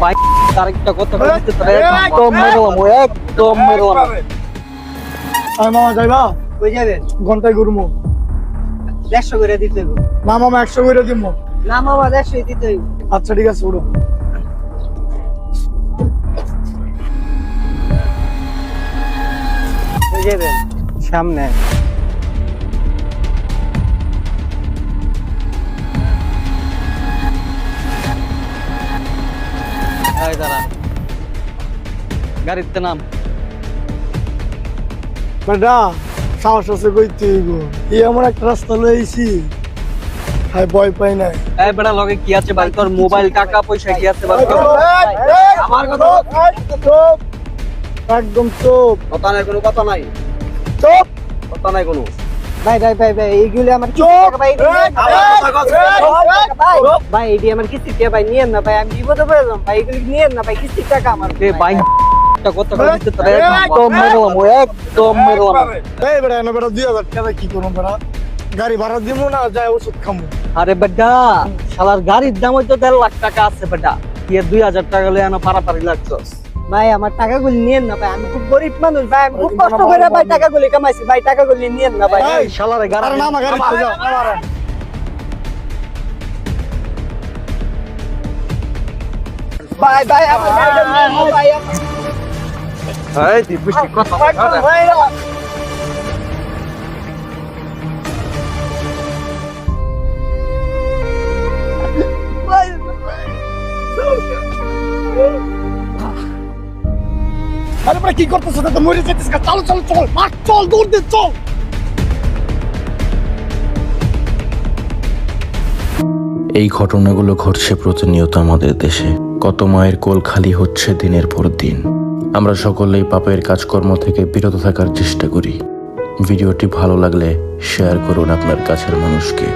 ভাই আরেকটা কথা বলতে তোরে একদম মেরলাম আর মামা যাইবা কই যাবেন? ঘন্টায় ঘুরমু 150 করে দিতে হইব। না মামা 100 করে দিব। না মামা 150 দিতে হইব। আচ্ছা ঠিক আছে উড়ো। কই যাবেন? সামনে এই দাঁড়া গাড়িতে নাম বেটা সাহস আছে কইতে হইব। এই এমন একটা রাস্তা লইছি হাই ভয় পাই নাই। এই বেটা লগে কি আছে ভাই তোর মোবাইল টাকা পয়সা কি আছে ভাই আমার কথা চুপ একদম চুপ কথা নাই কোনো কথা নাই চুপ। কথা নাই কোনো ভাই এইগুলি আমার চুপ। ভাই ভাই এটি আমার কিস্তি কে ভাই নিয়েন না ভাই আমি বিপদে পড়ে যাম ভাই এগুলি নিয়েন না ভাই কিস্তির টাকা আমার এ ভাই একটা কথা বলতে তোরে একদম মেরলাম এই বেটা এনে বেটা 2000 টাকা কি করব বেটা? গাড়ি ভাড়া দিব না যায় ওষুধ খামু। আরে বেটা শালার গাড়ির দাম হয়তো 1.5 লাখ টাকা আছে বেটা কি 2000 টাকা লয়ে আনা পারাপারি লাগছস ভাই আমার টাকাগুলি নিয়েন না ভাই আমি খুব গরিব মানুষ ভাই আমি খুব কষ্ট করে ভাই টাকাগুলি কামাইছি ভাই টাকাগুলি নিয়েন না ভাই এই শালারে আরে গাড়ি না আমার গাড়ি চলে যাও আমার ভাই আমার গাড়িটা নিয়েন না ভাই আমার এই তুই বেশি কথা ভাই আরে বেটা কি করতেছ? তো মরে যাইতেছ। চল চল চল মার চল দৌড় দে চল। এই ঘটনাগুলো ঘটছে প্রতিনিয়ত আমাদের দেশে। কত মায়ের কোল খালি হচ্ছে দিনের পর দিন। আমরা সকলেই পাপের কাজকর্ম থেকে বিরত থাকার চেষ্টা করি। ভিডিওটি ভালো লাগলে শেয়ার করুন আপনার কাছের মানুষকে।